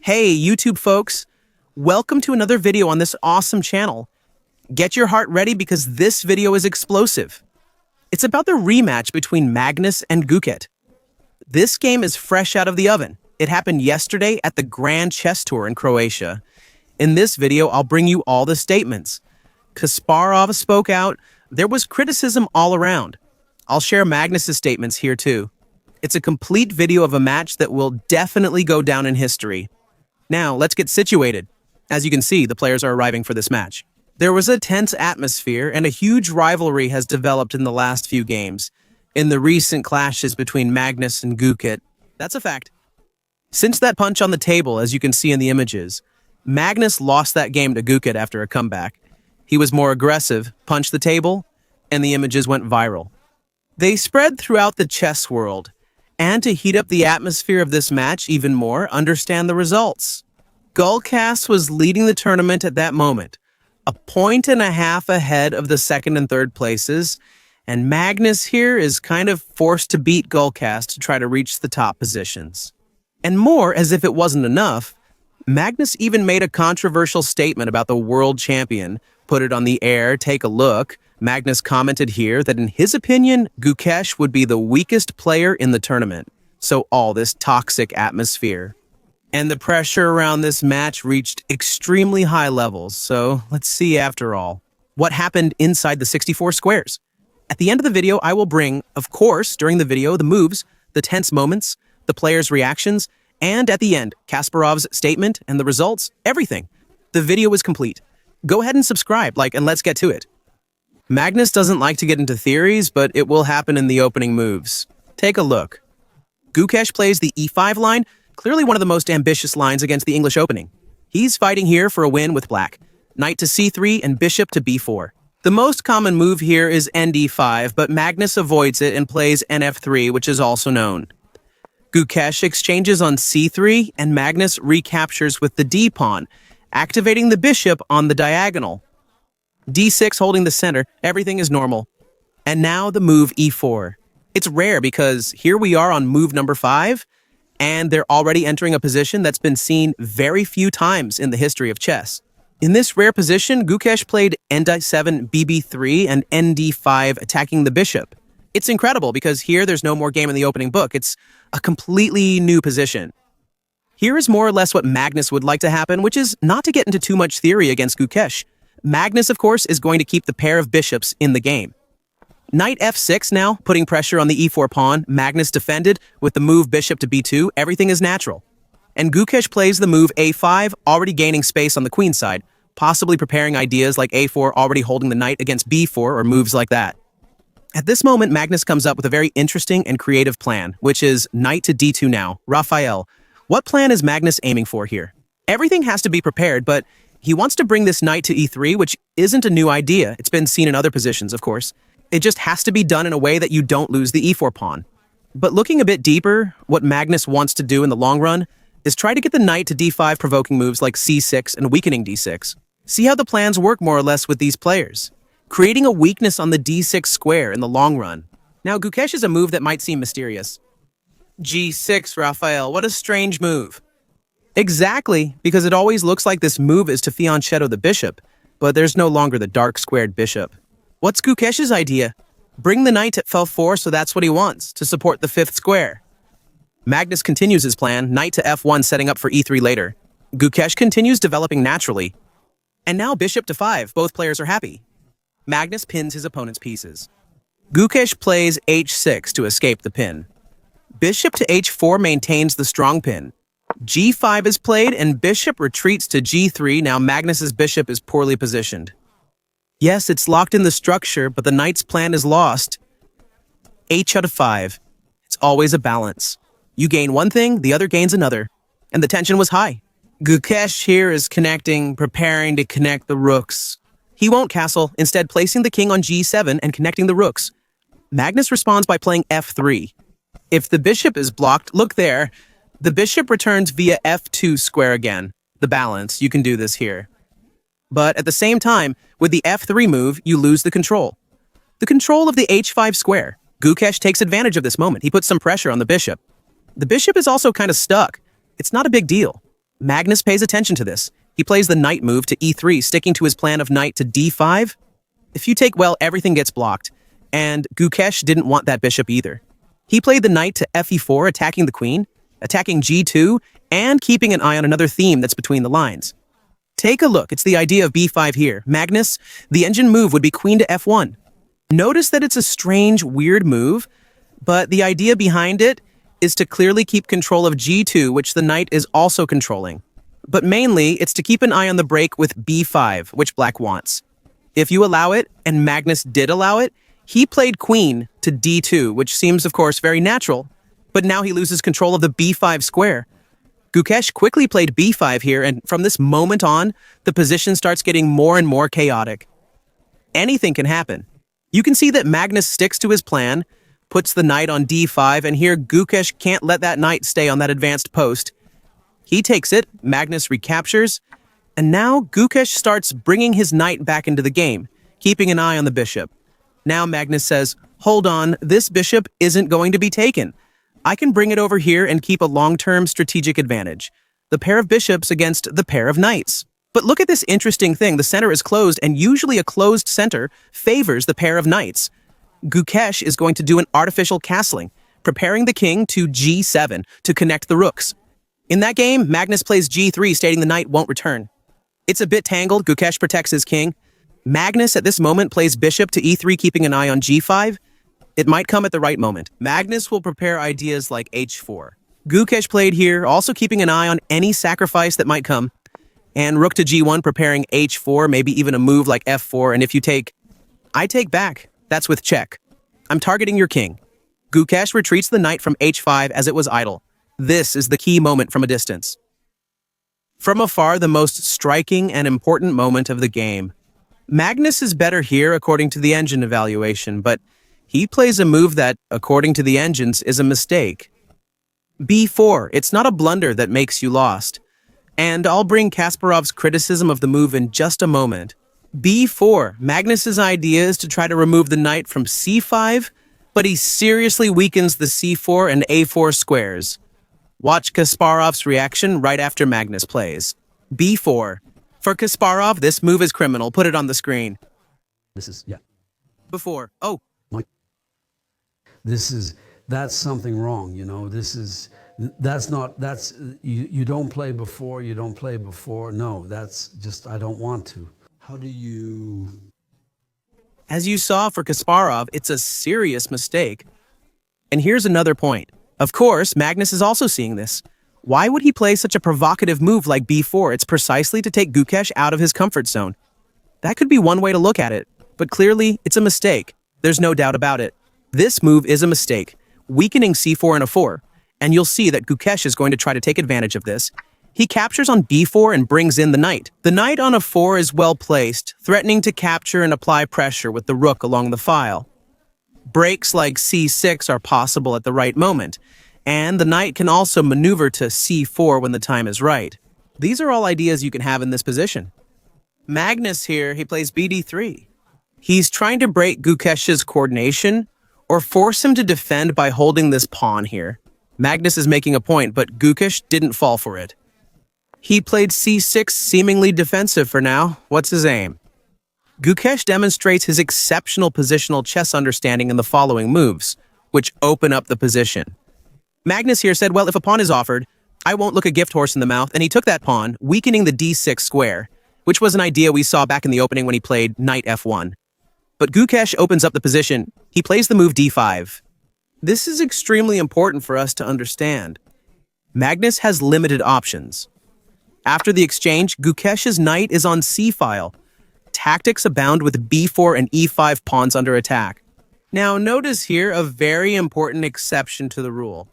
Hey, YouTube folks! Welcome to another video on this awesome channel. Get your heart ready because this video is explosive. It's about the rematch between Magnus and Gukesh. This game is fresh out of the oven. It happened yesterday at the Grand Chess Tour in Croatia. In this video, I'll bring you all the statements. Kasparov spoke out. There was criticism all around. I'll share Magnus's statements here too. It's a complete video of a match that will definitely go down in history. Now, let's get situated. As you can see, the players are arriving for this match. There was a tense atmosphere and a huge rivalry has developed in the last few games, in the recent clashes between Magnus and Gukesh. That's a fact. Since that punch on the table, as you can see in the images, Magnus lost that game to Gukesh after a comeback. He was more aggressive, punched the table, and the images went viral. They spread throughout the chess world. And to heat up the atmosphere of this match even more, understand the results. Gukesh was leading the tournament at that moment, 1.5 points ahead of the second and third places, and Magnus here is kind of forced to beat Gukesh to try to reach the top positions. And more, as if it wasn't enough, Magnus even made a controversial statement about the world champion, put it on the air, take a look. Magnus commented here that in his opinion, Gukesh would be the weakest player in the tournament. So all this toxic atmosphere. And the pressure around this match reached extremely high levels. So let's see after all, what happened inside the 64 squares. At the end of the video, I will bring, of course, during the video, the moves, the tense moments, the players' reactions, and at the end, Kasparov's statement and the results, everything. The video is complete. Go ahead and subscribe, and let's get to it. Magnus doesn't like to get into theories, but it will happen in the opening moves. Take a look. Gukesh plays the e5 line, clearly one of the most ambitious lines against the English opening. He's fighting here for a win with black. Knight to c3 and bishop to b4. The most common move here is nd5, but Magnus avoids it and plays nf3, which is also known. Gukesh exchanges on c3, and Magnus recaptures with the d-pawn, activating the bishop on the diagonal. d6 holding the center, everything is normal. And now the move e4. It's rare because here we are on move number 5, and they're already entering a position that's been seen very few times in the history of chess. In this rare position, Gukesh played nd7, bb3, and nd5 attacking the bishop. It's incredible because here there's no more game in the opening book. It's a completely new position. Here is more or less what Magnus would like to happen, which is not to get into too much theory against Gukesh. Magnus, of course, is going to keep the pair of bishops in the game. Knight f6 now, putting pressure on the e4 pawn. Magnus defended with the move bishop to b2. Everything is natural. And Gukesh plays the move a5, already gaining space on the queen side, possibly preparing ideas like a4 already holding the knight against b4 or moves like that. At this moment, Magnus comes up with a very interesting and creative plan, which is knight to d2 now. Raphael, what plan is Magnus aiming for here? Everything has to be prepared, but he wants to bring this knight to e3, which isn't a new idea. It's been seen in other positions, of course. It just has to be done in a way that you don't lose the e4 pawn. But looking a bit deeper, what Magnus wants to do in the long run is try to get the knight to d5 provoking moves like c6 and weakening d6. See how the plans work more or less with these players, creating a weakness on the d6 square in the long run. Now, Gukesh is a move that might seem mysterious. g6, Raphael, what a strange move. Exactly, because it always looks like this move is to fianchetto the bishop, but there's no longer the dark squared bishop. What's Gukesh's idea? Bring the knight to f4, so that's what he wants, to support the 5th square. Magnus continues his plan, knight to f1 setting up for e3 later. Gukesh continues developing naturally. And now bishop to 5, both players are happy. Magnus pins his opponent's pieces. Gukesh plays h6 to escape the pin. Bishop to h4 maintains the strong pin. g5 is played and bishop retreats to g3. Now Magnus's bishop is poorly positioned. Yes, it's locked in the structure, but the knight's plan is lost. h out of 5. It's always a balance. You gain one thing, the other gains another. And the tension was high. Gukesh here is preparing to connect the rooks. He won't castle, instead placing the king on g7 and connecting the rooks. Magnus responds by playing f3. If the bishop is blocked, look there. The bishop returns via f2 square again. The balance, you can do this here. But at the same time, with the f3 move, you lose the control. The control of the h5 square. Gukesh takes advantage of this moment. He puts some pressure on the bishop. The bishop is also kind of stuck. It's not a big deal. Magnus pays attention to this. He plays the knight move to e3, sticking to his plan of knight to d5. If you take well, everything gets blocked, and Gukesh didn't want that bishop either. He played the knight to fe4, attacking the queen, attacking g2, and keeping an eye on another theme that's between the lines. Take a look, it's the idea of b5 here. Magnus, the engine move would be queen to f1. Notice that it's a strange, weird move, but the idea behind it is to clearly keep control of g2, which the knight is also controlling. But mainly, it's to keep an eye on the break with b5, which black wants. If you allow it, and Magnus did allow it, he played queen to d2, which seems, of course, very natural, but now he loses control of the b5 square. Gukesh quickly played b5 here, and from this moment on, the position starts getting more and more chaotic. Anything can happen. You can see that Magnus sticks to his plan, puts the knight on d5, and here Gukesh can't let that knight stay on that advanced post. He takes it, Magnus recaptures, and now Gukesh starts bringing his knight back into the game, keeping an eye on the bishop. Now Magnus says, hold on, this bishop isn't going to be taken. I can bring it over here and keep a long-term strategic advantage. The pair of bishops against the pair of knights. But look at this interesting thing, the center is closed, and usually a closed center favors the pair of knights. Gukesh is going to do an artificial castling, preparing the king to g7 to connect the rooks. In that game, Magnus plays g3, stating the knight won't return. It's a bit tangled, Gukesh protects his king. Magnus at this moment plays bishop to e3, keeping an eye on g5. It might come at the right moment. Magnus will prepare ideas like h4. Gukesh played here, also keeping an eye on any sacrifice that might come. And rook to g1, preparing h4, maybe even a move like f4, and if you take, I take back. That's with check. I'm targeting your king. Gukesh retreats the knight from h5 as it was idle. This is the key moment from a distance. From afar, the most striking and important moment of the game. Magnus is better here according to the engine evaluation, but he plays a move that, according to the engines, is a mistake. b4, it's not a blunder that makes you lost. And I'll bring Kasparov's criticism of the move in just a moment. b4, Magnus's idea is to try to remove the knight from c5, but he seriously weakens the c4 and a4 squares. Watch Kasparov's reaction right after Magnus plays. b4. For Kasparov, this move is criminal. Put it on the screen. Before. Oh. That's something wrong, you know. You don't play before. No, that's just, I don't want to. How do you... As you saw for Kasparov, it's a serious mistake. And here's another point. Of course, Magnus is also seeing this. Why would he play such a provocative move like b4? It's precisely to take Gukesh out of his comfort zone. That could be one way to look at it, but clearly it's a mistake. There's no doubt about it. This move is a mistake, weakening c4 and a4, and you'll see that Gukesh is going to try to take advantage of this. He captures on b4 and brings in the knight. The knight on a4 is well placed, threatening to capture and apply pressure with the rook along the file. Breaks like c6 are possible at the right moment, and the knight can also maneuver to c4 when the time is right. These are all ideas you can have in this position. Magnus here, he plays bd3. He's trying to break Gukesh's coordination or force him to defend by holding this pawn here. Magnus is making a point, but Gukesh didn't fall for it. He played c6, seemingly defensive for now. What's his aim? Gukesh demonstrates his exceptional positional chess understanding in the following moves, which open up the position. Magnus here said, well, if a pawn is offered, I won't look a gift horse in the mouth, and he took that pawn, weakening the d6 square, which was an idea we saw back in the opening when he played knight f1. But Gukesh opens up the position. He plays the move d5. This is extremely important for us to understand. Magnus has limited options. After the exchange, Gukesh's knight is on c-file. Tactics abound with b4 and e5 pawns under attack. Now notice here a very important exception to the rule.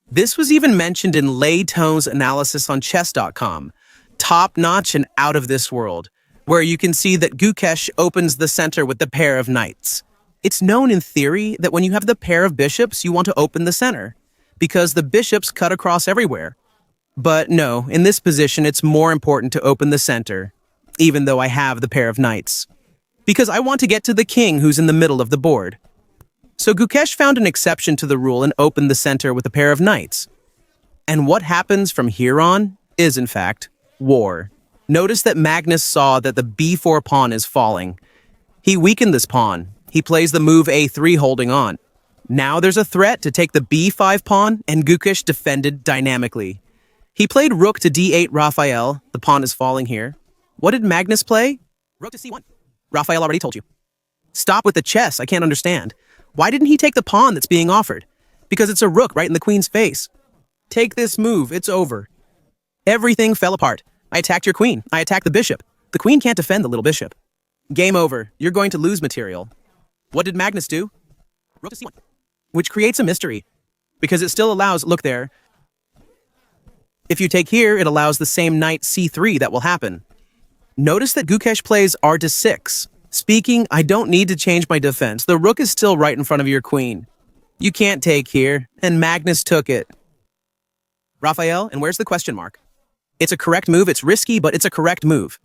This was even mentioned in Lay Tone's analysis on chess.com, top-notch and out of this world, where you can see that Gukesh opens the center with the pair of knights. It's known in theory that when you have the pair of bishops, you want to open the center, because the bishops cut across everywhere. But no, in this position, it's more important to open the center, even though I have the pair of knights, because I want to get to the king who's in the middle of the board. So Gukesh found an exception to the rule and opened the center with a pair of knights. And what happens from here on? is, in fact, war. Notice that Magnus saw that the b4 pawn is falling. He weakened this pawn. He plays the move a3 holding on. Now there's a threat to take the b5 pawn, and Gukesh defended dynamically. He played rook to d8 Raphael. The pawn is falling here. What did Magnus play? Rook to c1. Raphael already told you. Stop with the chess, I can't understand. Why didn't he take the pawn that's being offered? Because it's a rook right in the queen's face. Take this move, it's over. Everything fell apart. I attacked your queen. I attacked the bishop. The queen can't defend the little bishop. Game over. You're going to lose material. What did Magnus do? Rook to c1. Which creates a mystery. Because it still allows, look there. If you take here, it allows the same knight c3 that will happen. Notice that Gukesh plays r to 6. Speaking, I don't need to change my defense. The rook is still right in front of your queen. You can't take here, and Magnus took it. Raphael, and where's the question mark? It's a correct move, it's risky, but it's a correct move.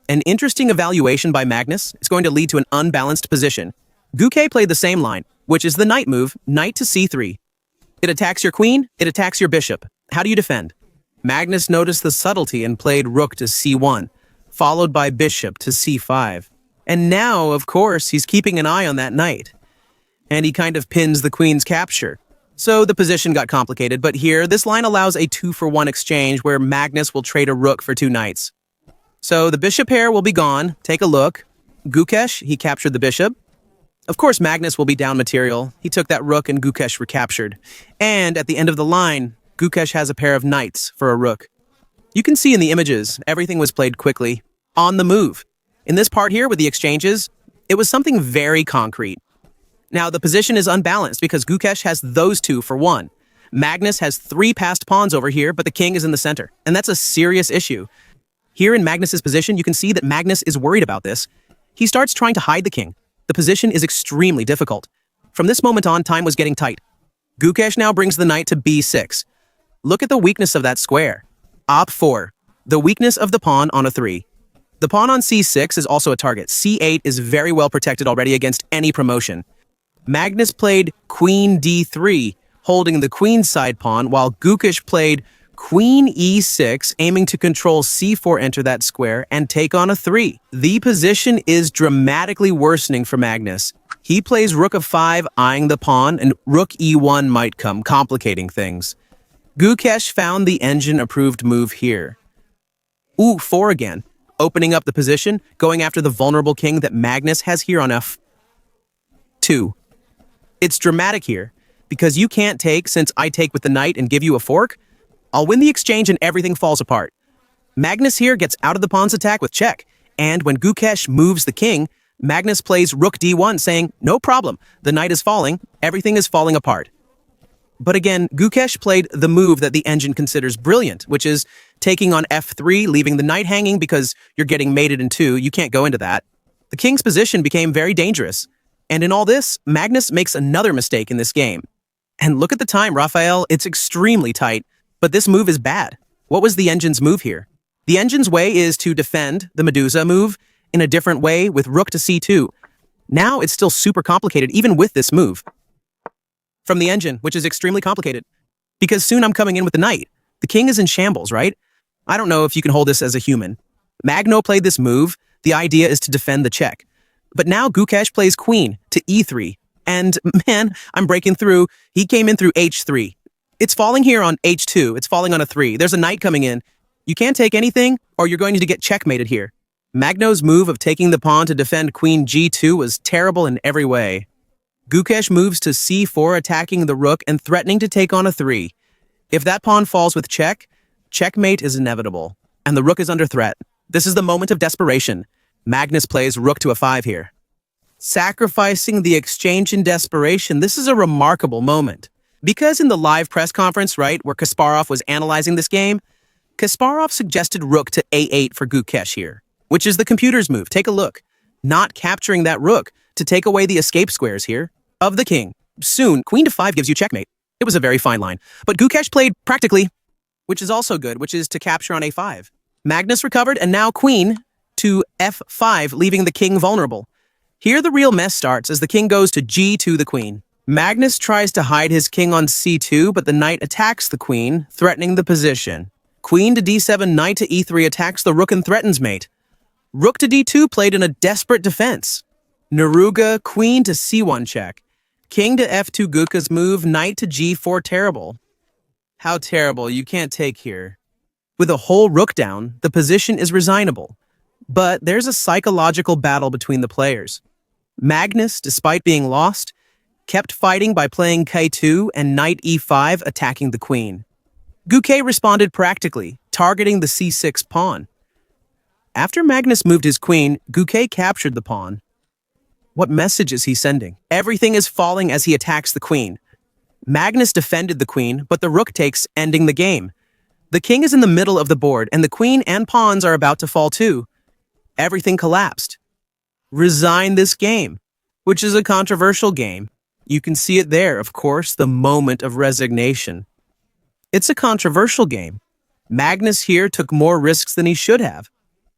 An interesting evaluation by Magnus is going to lead to an unbalanced position. Gukesh played the same line, which is the knight move, knight to c3. It attacks your queen, it attacks your bishop. How do you defend? Magnus noticed the subtlety and played rook to c1, followed by bishop to c5. And now, of course, he's keeping an eye on that knight. And he kind of pins the queen's capture. So the position got complicated, but here, this line allows a 2-for-1 exchange where Magnus will trade a rook for 2 knights. So the bishop pair will be gone. Take a look. Gukesh, he captured the bishop. Of course, Magnus will be down material. He took that rook and Gukesh recaptured. And at the end of the line, Gukesh has a pair of knights for a rook. You can see in the images, everything was played quickly, on the move. In this part here with the exchanges, it was something very concrete. Now, the position is unbalanced because Gukesh has those 2 for 1. Magnus has 3 passed pawns over here, but the king is in the center, and that's a serious issue. Here in Magnus's position, you can see that Magnus is worried about this. He starts trying to hide the king. The position is extremely difficult. From this moment on, time was getting tight. Gukesh now brings the knight to b6. Look at the weakness of that square. Op4, the weakness of the pawn on a 3. The pawn on c6 is also a target. c8 is very well protected already against any promotion. Magnus played queen d3, holding the queen's side pawn, while Gukesh played queen e6, aiming to control c4, enter that square, and take on a 3. The position is dramatically worsening for Magnus. He plays rook of 5, eyeing the pawn, and rook e1 might come, complicating things. Gukesh found the engine-approved move here. Ooh, 4 again, opening up the position, going after the vulnerable king that Magnus has here on f2. It's dramatic here, because you can't take since I take with the knight and give you a fork. I'll win the exchange and everything falls apart. Magnus here gets out of the pawn's attack with check, and when Gukesh moves the king, Magnus plays rook d1 saying, no problem, the knight is falling, everything is falling apart. But again, Gukesh played the move that the engine considers brilliant, which is taking on f3, leaving the knight hanging because you're getting mated in 2, you can't go into that. The king's position became very dangerous. And in all this, Magnus makes another mistake in this game. And look at the time, Raphael, it's extremely tight, but this move is bad. What was the engine's move here? The engine's way is to defend the Medusa move in a different way with rook to c2. Now it's still super complicated even with this move. From the engine, which is extremely complicated. Because soon I'm coming in with the knight. The king is in shambles, right? I don't know if you can hold this as a human. Magno played this move. The idea is to defend the check. But now Gukesh plays queen to e3. And man, I'm breaking through. He came in through h3. It's falling here on h2. It's falling on a 3. There's a knight coming in. You can't take anything, or you're going to get checkmated here. Magno's move of taking the pawn to defend queen g2 was terrible in every way. Gukesh moves to c4, attacking the rook and threatening to take on a 3. If that pawn falls with check, checkmate is inevitable, and the rook is under threat. This is the moment of desperation. Magnus plays rook to a 5 here. Sacrificing the exchange in desperation, this is a remarkable moment. Because in the live press conference, right, where Kasparov was analyzing this game, Kasparov suggested rook to a8 for Gukesh here, which is the computer's move. Take a look. Not capturing that rook to take away the escape squares here of the king. Soon, queen to 5 gives you checkmate. It was a very fine line. But Gukesh played practically, which is also good, which is to capture on a5. Magnus recovered, and now queen to f5, leaving the king vulnerable. Here the real mess starts as the king goes to g2 the queen. Magnus tries to hide his king on c2, but the knight attacks the queen, threatening the position. Queen to d7, knight to e3 attacks the rook and threatens mate. Rook to d2 played in a desperate defense. Neruga, queen to c1 check. King to f2 Guke's move, knight to g4 terrible. How terrible, you can't take here. With a whole rook down, the position is resignable. But there's a psychological battle between the players. Magnus, despite being lost, kept fighting by playing k2 and knight e5 attacking the queen. Gukesh responded practically, targeting the c6 pawn. After Magnus moved his queen, Gukesh captured the pawn. What message is he sending? Everything is falling as he attacks the queen. Magnus defended the queen, but the rook takes, ending the game. The king is in the middle of the board, and the queen and pawns are about to fall too. Everything collapsed. Resign this game, which is a controversial game. You can see it there, of course, the moment of resignation. It's a controversial game. Magnus here took more risks than he should have.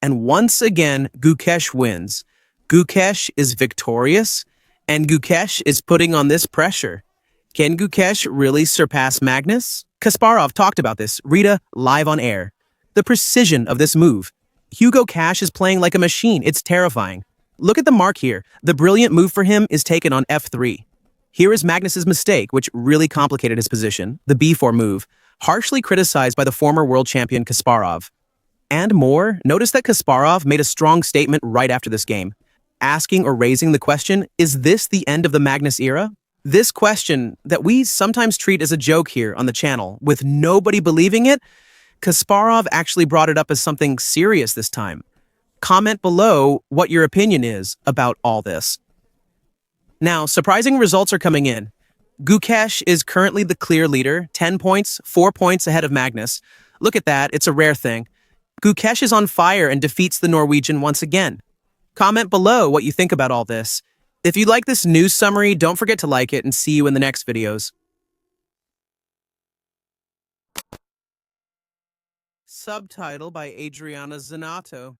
And once again, Gukesh wins. Gukesh is victorious, and Gukesh is putting on this pressure. Can Gukesh really surpass Magnus? Kasparov talked about this. Rita, live on air. The precision of this move. Gukesh is playing like a machine. It's terrifying. Look at the mark here. The brilliant move for him is taken on f3. Here is Magnus's mistake, which really complicated his position, the b4 move, harshly criticized by the former world champion Kasparov. And more, notice that Kasparov made a strong statement right after this game, asking or raising the question, is this the end of the Magnus era? This question, that we sometimes treat as a joke here on the channel, with nobody believing it, Kasparov actually brought it up as something serious this time. Comment below what your opinion is about all this. Now, surprising results are coming in. Gukesh is currently the clear leader, 10 points, 4 points ahead of Magnus. Look at that, it's a rare thing. Gukesh is on fire and defeats the Norwegian once again. Comment below what you think about all this. If you like this news summary, don't forget to like it and see you in the next videos. Subtitle by Adriana Zanato.